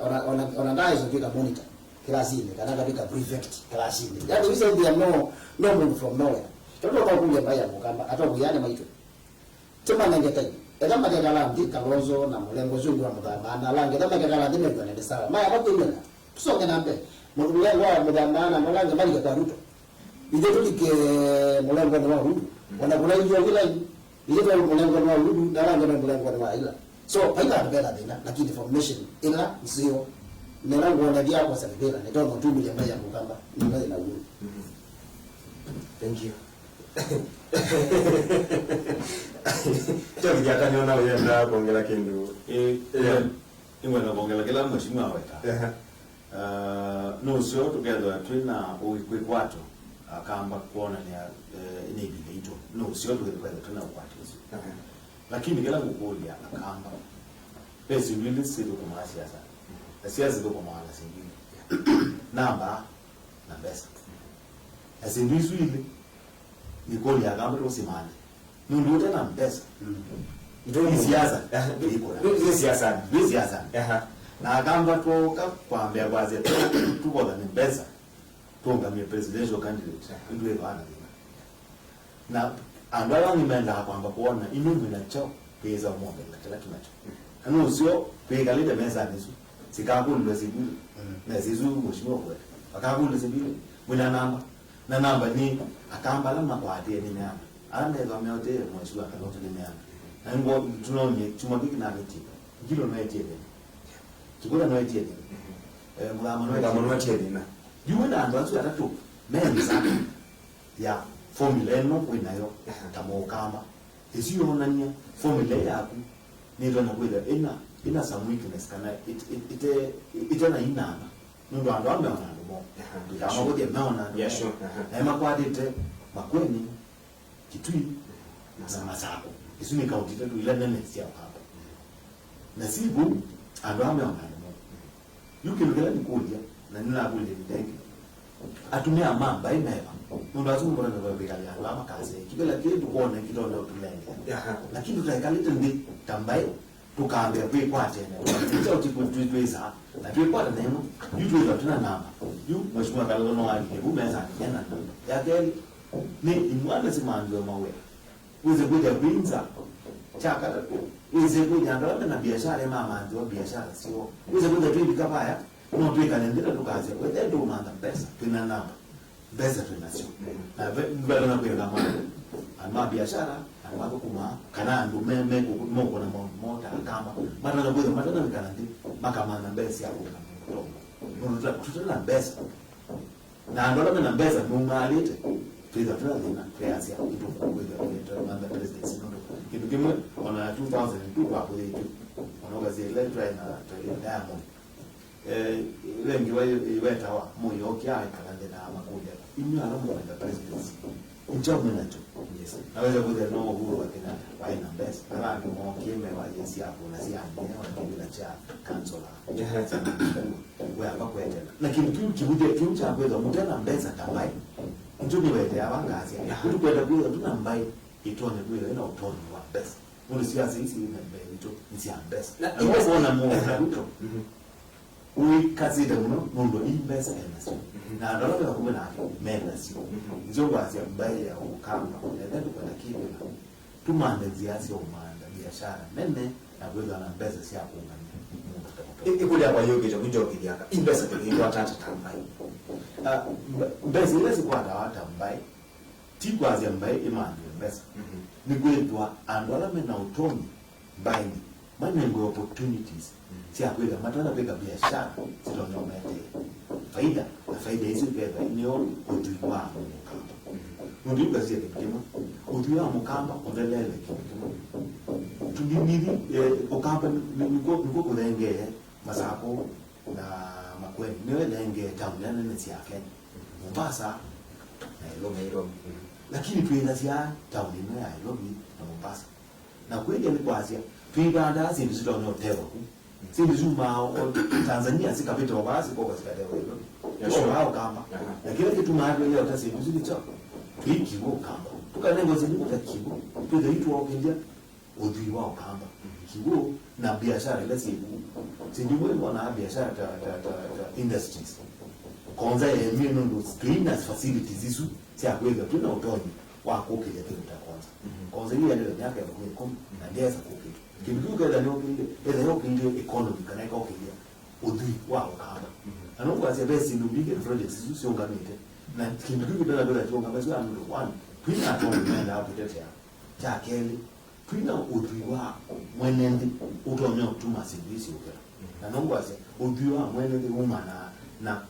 ukika monitor classini kana kabika prefect classini yani hizo ndio no move from nowhere toto kwa kuja mbaya mugamba hata kuyane maito tema nangeta eda magagala ndi Kalonzo na Mulengo Zungu wa Mudhamana lange eda magagala ndi meko ne sawa maya bakwimena tusonge nambe Mulengo wa Mudhamana Mulengo bali kwa Ruto ije tulike Mulengo wa Ruto wana kula hiyo bila ije kwa Mulengo wa Ruto na lange na Mulengo wa ila so paika bela dina lakini information ila sio nelango na dia kwa sababu ne tono 2 million ya Mukamba ni mbele na Uhuru. Thank you. Chao kijaka niona wewe ndio kuongea kindu. Ingwena kuongela kila mheshimiwa weta. No sio together twina uikwato akamba kuona ni ile ito. No sio together twina ukwato. Lakini kila ngukulia akamba pesi mbili sio kwa siasa. Siasa ndio kwa maana singine. Namba na pesa. Asindizu ile nikoli akamba rosimani. Ndio tena pesa. Ndio siasa. Ndio siasa. Ndio siasa. Na akamba toka kwambia kwaze tuko na pesa. Tonga mi presidential candidate ndio bana. Na andala nimeenda kwamba kuona inumi na chao pesa moja kila kinacho. Ano sio pega lile meza nisu. Sikakundo zibili. Na zizu mheshimiwa kwa. Akakundo zibili. Mwana namba. Na namba ni akamba lama kwa atie ni nyama. Anaweza ameote mheshimiwa Kalonzo ni nyama. Na ngo tunaone chuma biki na miti. Kilo na etie. Kikola na etie. Mwana na etie na. Yuwe na andazo ya tatu. Menza ya formula eno winayo tamokamba. Isiyo nanya formula yako ni ndo na kwenda ina some weakness kana ite na inama. Ndo ando ameona ndo. Kama ngoja naona. Yeah, sure. Na makwadi makweni kitui na masako. Isuni kaunti tatu ila nene sia hapa. Na sibu ando ameona ndo. Yuki lugela nikuja na nina kuja nitenge. Atumia mamba imeba. Ndo azungu ndo babikali alama kaze. Kibela kitu kuona kitu ndo tulenge. Lakini tutakalita ndi tambaye tukaambia kwa kwate na hizo tipo tuiza na kwa kwate neno yutu hizo tuna namba yu mheshimiwa Kalonzo wali hebu meza yana namba yake ni imwana simanzo mawe uze kuja binza chaka uze kuja ndo na biashara mama ndio biashara sio uze kuja tu kabaya no tuika nendela tukaze kwa ndio unaanza pesa tuna namba pesa tuna sio na bado na kuenda mama ama biashara wako kuma kana ndo meme kumongo na mota kama mara na bwana mara na kanandi makama na besi hapo kama ndo tutana besa na ndo na besa mungalite tuiza tunazina kiasi hapo ndo kwa kwa na president ndo kitu kimwe wana 2002 hapo hiyo wanaogazi ile na Diamond wengi wao moyo kia kalande na makuja inyo alamu na president uchamu na tu yes naweza kuja no Uhuru wakina waina best ala ni mo kime wa yesi hapo na si ande wa kibila cha kansola wewe hapa kwenda lakini kiuje kiucha kwenda mtana mbeza tambai njuni wewe abangazi kutu kwenda kuja tuna mbai itone kuja ina utoni wa best muri siasa hizi ni mbai ito ni best na unaona mo na kuto kazi da mundo invest energy na ndio kwa kumena mena sio ndio basi ambaye ya ukamba ndio kwa kibela tumande ziasi umanda biashara nene na kuweza na pesa si hapo ngani ikuli hapa yoge cha kunjoki yaka invest kwa tata tambai pesa ile si kwa hata mbai tikwazi ambaye imandi pesa ni kwetwa andola mena utomi mbai manengo opportunities si akwenda matana peka biashara sio ndio faida na faida hizo kwa ndio kutuwa mkamba ndio kazi yake kama kutuwa mkamba ondelele kama tunimili okamba niko kulenge masako na makweni niwe lenge tamlana ni yake Mombasa na Nairobi lakini tuenda sia tauni ya Nairobi na Mombasa na kweli ni kwa Asia tuibanda zindu sio ndio tewa sisi zuma Tanzania sikapita wabasi kwa katika hilo ndio hao kama na kile kitu mahali leo hata sisi zili cha hiki wao kama tukanengo zini kwa kibo tu hitu wao kinja udhi wao kama kibo na biashara ile si ndio wana biashara ta industries kwanza mimi ndo cleaners facilities hizo si akwenda tuna utoni wako kile kitu cha kwanza kwanza ile ndio miaka ya 10 na ndeza kukitu kitu kwa ndio ile ndio economy kana iko kile udhi wao kama anongo asia besi nubige projects sio ngamite na kitu ndio ndio kama sio amro one twina to menda hapo tetea cha keli twina udhi wa mwenendi utonyo tuma sibisi ukera na nongo asia udhi wa mwenendi na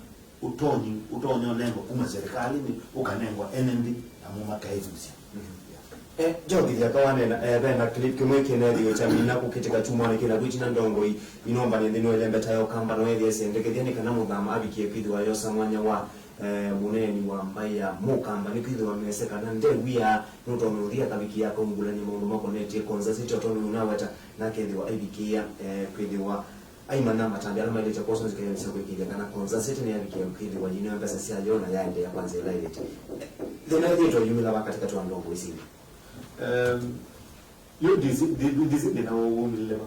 utonyo nengo kuma serikali ni ukanengwa NMD na muma kaizusia jogi ya kawane na bena clip kimwe kinedi chamina kukitika chumwa kila gwichi na ndongo inomba ni ndino elembe tayo kamba no eliese ndekediani kana mudama abikie pidwa yo samanya wa muneni wa mbaya mukamba ni pidwa meseka na nde wia nutonuria kabiki yako ngulani mundu mako neti konza sito tonu unawata na kedwa abikia pidwa aimana matambia na maile cha koso zikaeleza kwekile kana konza sito ni abikia pidwa jina pesa si ajona yaende ya kwanza ile ile then idea to yumila wakati katu ndongo isini yo dizi na umile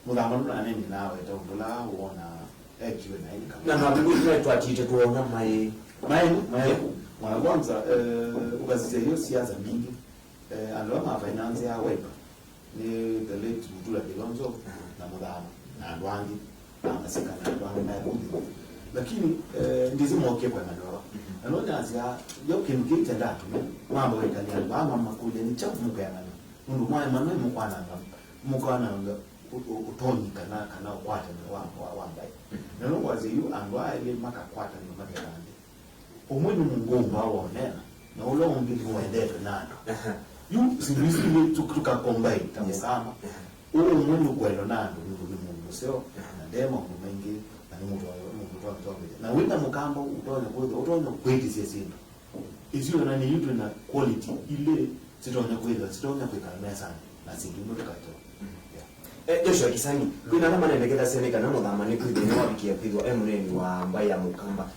mudamano aneni nawe tondola uona ekiwe na ile na mabili tu atite tuona mai mwana kwanza ukazizia hiyo siasa mingi aloma finance ya web ni the late Mutula Kilonzo na mudama na Ndwangi na masika na Ndwangi na kundi lakini ndizi moke kwa madoro anaona azia yo kimkita ndatu mambo yakani mama makule ni chafu mukana mundu mwaye manwe mukwana utonyi kana kwata wa mbai nalo wazi yu andwa ile maka kwata ni maka kande omweni mungomba waonena na ulongi muendete nando yu sibisi ile tukuka kombai tamukama omweni kwelo nando ni mungu sio na demo mengi na mungu na wina mukamba utonya kweti siesindu isio na ni yutu na quality ile sitonya kweka mesa na sindu kato Joshua Kisangi kuna kama naendekeza seneka na mudhama ni kwidi ni wabikia pidwa muneni wa mbaya mukamba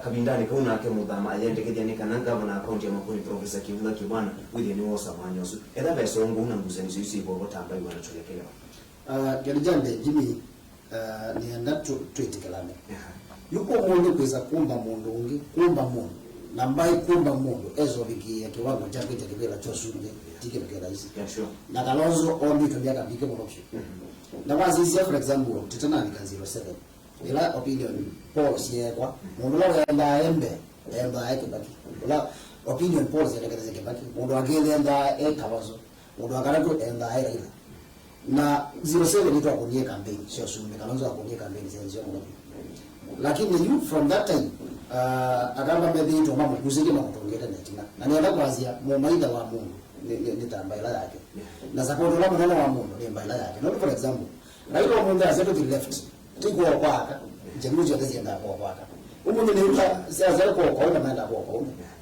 kabindani kauna ke mudhama ayendekeza ni kananga na account ya makoni professor Kivula Kibwana widi ni wosa manyosu eda beso nguna nguseni sisi bobo tamba iwana cholekelewa Galijande Jimmy ni andatu tweet kalame yuko mundu kweza kumba mundu ungi kumba mundu na mbai kumba mundu ezo biki ya kiwango cha kwita kibela chosunde tike bikela hizi na Kalonzo ondi tumbia bike monoption na wazi hizi for example titana ni 07 ila opinion polls yekwa mundu la enda embe yake baki ila opinion polls yake baki mundu agele enda Kalonzo mundu akarato enda ila na 07 ndio akunie campaign sio sunde Kalonzo akunie campaign sio monoption lakini you from that time akamba mbele ito mama kuzidi makutongera netina na nienda kuanzia mumaida wa mungu ni tambaila yake na support la mwana wa mungu ni mbaila yake not for example railo mungu azeto to left tiko kwaka jemuji atazienda kwaka umuntu ni uta siaza kwa na manda kwa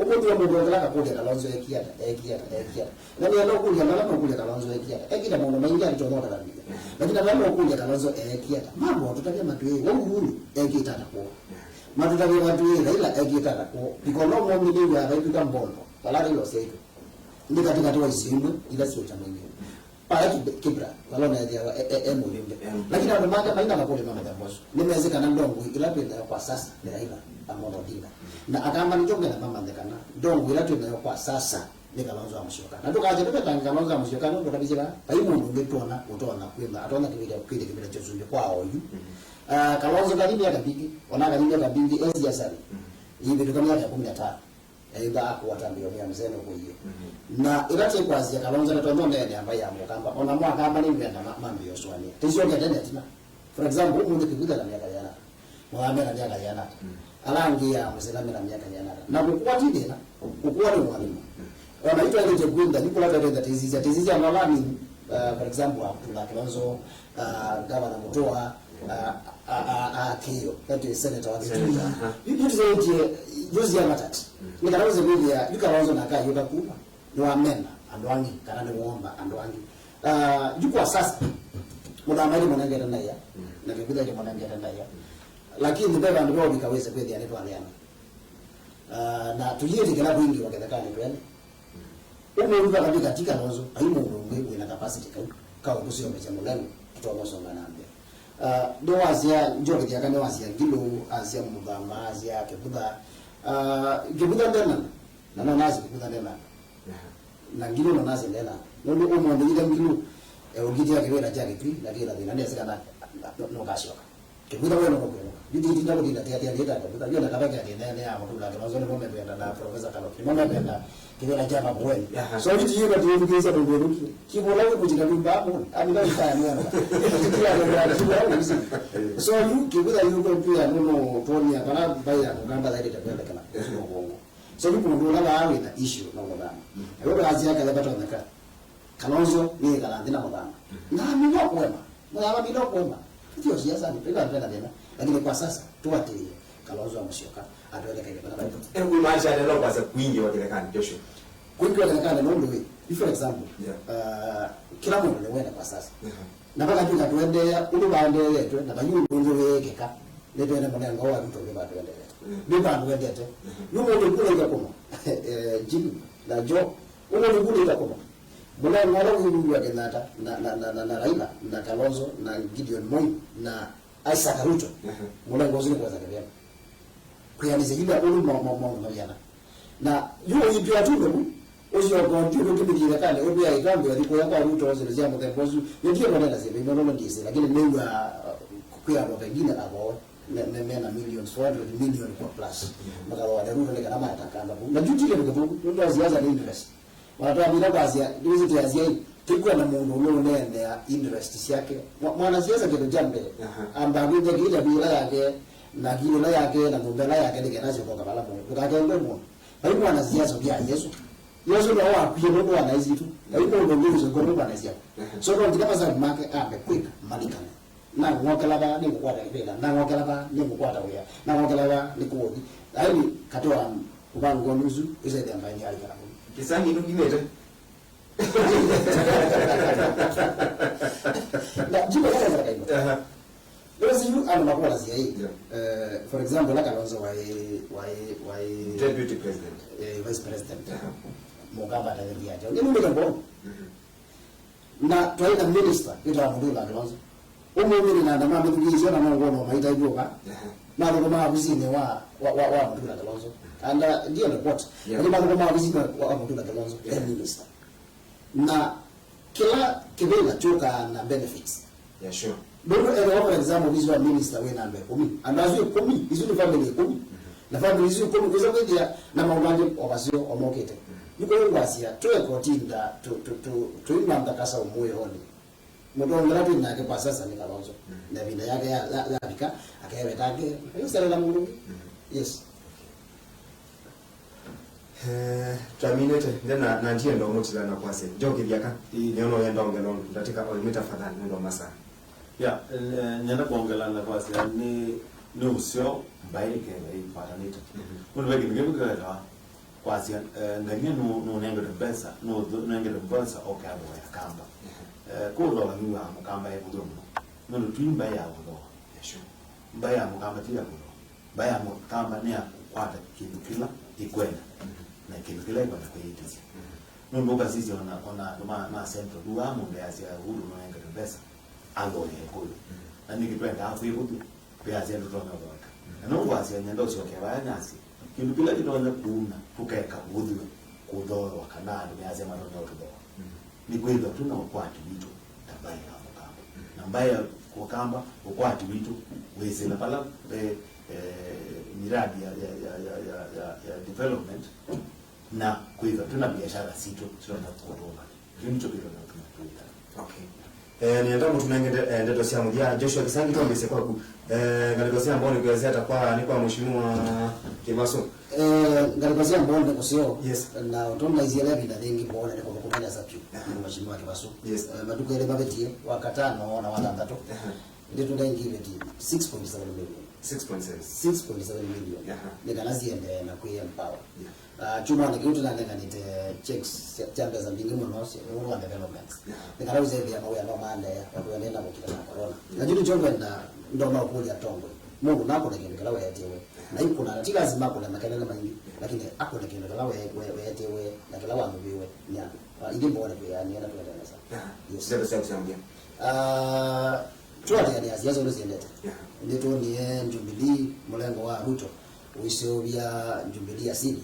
umuntu wa mungu ndaka kuja Kalonzo ekiata na ni alo kuja na alo kuja Kalonzo ekiata ekida mungu maingi alitonota kabisa lakini alo kuja Kalonzo ekiata mambo tutakia matui wangu ekita kwa matutakia matui ila ekita kwa bikono mungu ni ya raituka mbono wala hilo sio ndi katika toa isimu ila sio cha mwingine pale kibra wala na ya mulimbe lakini hapo maka maina makole mama ya boss nimewezekana ndongo ila penda kwa sasa ni Raila amono dinga na akamba nijonge na mama ndekana ndongo ila tuna kwa sasa ni Kalonzo amushoka na tukaje peta Kalonzo amushoka ndo kabisa bai mundu ngetona utona kwenda atona kibira chozunde kwao yu Kalonzo kalini akapigi ona kalini akapigi enzi ya sari hivi tukamia ya 15 enda kuwatambia ya mzeno kwa hiyo na ilate kwazi ya Kalonzo na tondo ndene ambaye amukamba ona mwaka amba ni ngenda mambo yoswania tisho ngenda tina for example umuntu kikuda na miaka yana mwame na miaka yana alangi ya mzela na miaka yana na kukwatide na kukuwa ni mwalimu wanaitwa ile jegunda niko labda ndio tizizi analani for example Abdullah Kalonzo gavana Mutoa Kiyo that is senator wa Kitui you say juzi ya matatu ni Kalonzo media Kalonzo na kai yoka kuma ni wamena andwangi kana ni muomba andwangi yuko sasa mudamali mwanangera naye na kikuda cha mwanangera naye lakini beba ndio bikaweza kweli anaitwa Aliana na tujie kila wingi wakataka ni twende umeruka katika Kalonzo haimo ngwe na capacity kwa kusio mecha mulani tutomoso nganaambia ndo wazia njoke ya kana wazia gilo azia mudama azia kebuda kebuda ndena na nazi kebuda ndena na ngilo na nasi ndena no umo ndile ngilo ugitia kiwela chake tu na kila dina ndio sikana no kashoka kibida wewe no kwelo bidi ndio ndio tia ndio ndio na kabaka ndio ya mtu la kama zone kwa mbele na professor kalo kimona mbele kiwela chama bweni so bidi hiyo ndio ndio ndio ndio kibola wewe kujina bimbapo amina ifanya mwana so you kibida yuko pia no toni hapana baya ngamba zaidi tabele kana sio bongo so ndipo ndio na hawe na issue na ngoma wewe kazi yake labda tunataka Kalonzo ni kala ndina mwana na mimi kwema mwana mimi kwema ndio siasa ni pega tena tena lakini kwa sasa tuatilie Kalonzo ameshoka atuelekee kwa sababu hebu maisha ndio kwa sababu kwingi wa Marekani Joshua kwingi wa Marekani ndio ndio for example kila mtu anaenda kwa sasa na mpaka tu tuendelea ulubande yetu na banyu ndio wekeka ndio ndio mwanangu wa mtu kwa tuendelea bipa tuendelea tu yumo ndio kule kwa Jim na Joe umo ndio kule kwa Mula ngalo ngi wa Kenyatta na Raila na Kalonzo na Gideon Moi na Isaac Ruto. Mula ngozi kwa zake vyema. Kwa ni zile ulu mama na yuo yipia tu ndo usio kwa ndio kimidi kale obia ikambe aliko kwa Ruto zile zia mtembozu ndio kwa nenda zile ndio ndizo lakini mimi kwa wengine abo na millions 400 million kwa plus. Makalo wa Ruto ni kama atakanda. Na jutile ndio ziaza ni interest. Watu bila kazi hizi ziazi tikwa na mundu nene ya interest yake mwana siasa kitu jambe ambapo ile bila yake na kile yake na mbele yake ni kenaje kwa kala mungu tukakende mungu bali mwana siasa pia Yesu ndio wapi ndio anaizi tu bali ndio ndio kwa anaizi so ndio kama za make quick malikana na ngokela ba ni kukwata kibela na ngokela ba ni kukwata weya na ngokela ba ni kuodi yaani katoa kubango nusu ile ndio ambaye alikana Kisangi ndio kimete. Na jibu kama za kaimo. Leo siyo ana makola zia hii. For example like Kalonzo wa deputy president. Vice president. Mugamba ataendelea aje. Ndio ndio ndio. Na tuaida minister ita mudula Kalonzo. Umumiri na ndama mbigizo na ngono maita iboka. Na ndio kama bizini wa mudula Kalonzo. And ndio report lakini bado kama wizima wa mtunda Kalonzo minister na kila kibela choka na benefits Sure ndio for example this one minister we number 10 and as you 10 hizo ni family 10 na family hizo 10 kwa sababu ya na maunganje obasio omokete niko ngwasia tuwe kotinda to imanda kasa umuyo honi mdo ngati nake kwa sasa ni Kalonzo na vinda yake ya bika akawe take hiyo sala la Mungu yes terminate ndena na ndiye ndo mutila na kwase joki byaka nyono yenda ongelo ndatika olimita fadhali ndo masa ya nyanda kuongela na kwase ni usio mbaye ke ipatanita mun wegi ngebuka kwase nganye no nengo de pesa no nengo de pesa okabo ya kamba ko lo ni wa mukamba ya budomo no twimba ya budo yesho mbaya mukamba tia budo mbaya mukamba ni akwata kitu kila ikwenda na kitu kile kwa kuitiza ndio basi sisi ona na central duwa munde asia huru no yenga pesa ango ni kule na nikipenda hapo hiyo pia zendo tunaona na ndio basi nyendo sio kwa nyasi kitu kile kinaona kuuna tukeka udhiwe kudoro wakanani meazema ndio tudo ni kwenda tuna ukwati vitu tabaya hapo kamba na mbaya kwa kamba ukwati vitu weze na pala miradi ya development na kuiva tuna biashara sito tunataka hicho kitu tunatuita okay nienda mtu nangende ndio sia mdia Joshua Kisangi tu amesema kwa ngalikosia ambao ni kuelezea atakuwa ni kwa mheshimiwa Kimaso ngalikosia ambao ni kusio yes na utomba izielewa bila dengi mbona ni kwa kukutana sapi mheshimiwa Kimaso yes maduka ile babeti wakatano na watandatu ndio tunaingia ile 6.7 million 6.7 million nikanazi ende na kuya power chuma ni kitu na nite checks chamba za mbingi mno wa development nikana uzebi ya mawe ndo maana watu wanaenda kwa kila corona na jitu chombe ndo na kuja tongo Mungu nako lakini kala wewe yetewe na ipo na tika lazima kuna makelele mengi lakini hapo lakini kala wewe yetewe na kala wangu biwe nyana ili mbona kwa yani na tuendeleza yes ndio sasa kusambia tuwa ya ziazo ndo ziendete ndio ni Jubilee mlengo wa Ruto uisio vya Jubilee asili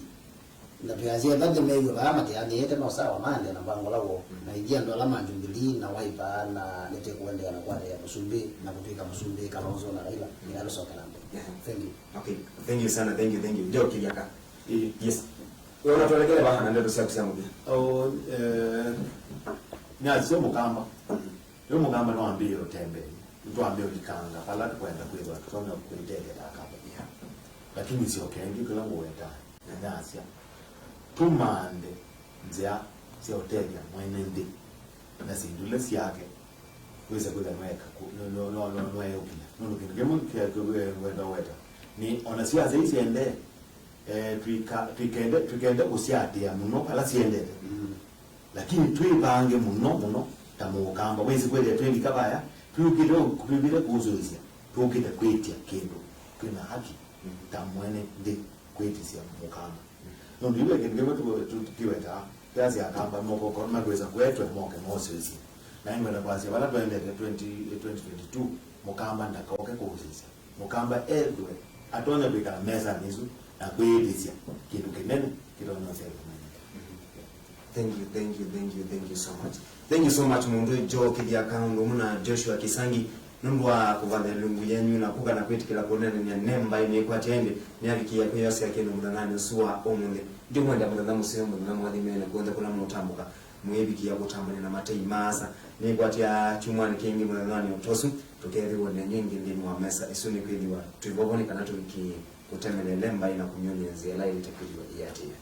na pia ndani meyo kama tiani yete no sawa mande na bango lawo na ingia ndo alama Jubilee na Wiper na nete kuendea na kwade ya Musumbi na kupika Musumbi Kalonzo na Raila ni aloso kalambe. Thank you. Okay, thank you sana, thank you. Joe Kiliaka. Yes. Wewe unatuelekea bana ndio sasa kusema nyazo mukamba yo mukamba no ambio tembe mtu ambio likanga pala kwenda kwenda tuna kuendelea akaba lakini sio kengi kila ngweta na nyasia tumande nzia sio hotelia mwenende na sindule siake kuweza kueleweka no ukina no kingemo kwenda weta ni onasia zaidi ende twikende kusiatia muno pala siende lakini twibange muno tamukamba wezi kwele twendi kabaya twibire kuzuizia twokita kwetia kendo tuna haki tamwene ndi kwetisia mukamba no ndiwe kingemo tukiweta kazi akamba moko kwa magweza kwetwe moke mosezi na ingwe na basi bala twende 2022 mukamba ndakaoke kuzuizia mukamba edwe atone bika meza nizu na kwetisia kindu kinene kirono sema. Thank you so much. Thank you so much mundu Joe Kiliaka muna Joshua Kisangi nundwa kuvana lungu yenyu na kuka na kwetikila konene ni nemba ime kwa tende ni alikia kwa yose yake mudangani suwa omunde ndio mwenda mudangani museo mudangani mwadime na kuenda kula mutambuka mwebiki ya kutambani na matei masa ni kwa tia chumwani kingi mudangani otosu tukeri wone nyingi ndi mwa mesa isuni kwediwa tuiboboni kanatu wiki kutemele lemba ina kunyoni nzela ili tekujwa iyatia.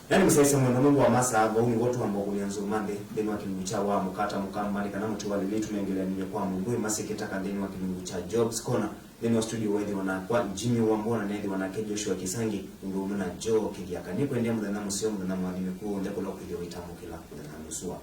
Yani msaisa mwanamungu wa masa haba uni watu ambao kulianzo mande deni wa kilingucha wa mukata mukambani kana mtu wali litu mengelea ninyo kwa mungu masi kitaka deni wa kilingucha Jobs Corner deni wa studio wedi wana kwa Jimmy Wambona na wedi wana Joshua Kisangi ungu na Joe Kiliaka nipo endia mdana musio mdana mwalime kuu ndeko la kuliwa itamu kila mdana musua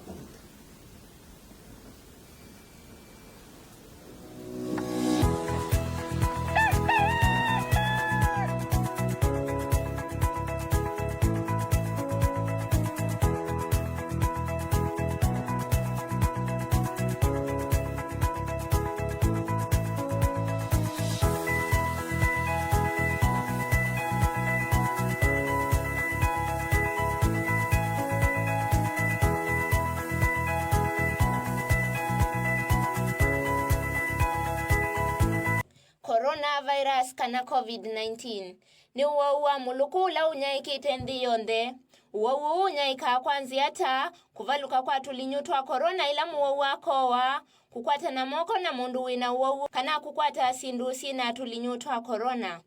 Coronavirus kana COVID-19 ni uwa muluku la unyaikite ndi yonde uwa unyaika kwanzia ta kuvaluka kwa tulinyutwa corona ila muwa kowa kukwata na moko na mundu wina uwa kana kukwata sindusi na tulinyutwa corona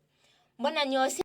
mbona nyosi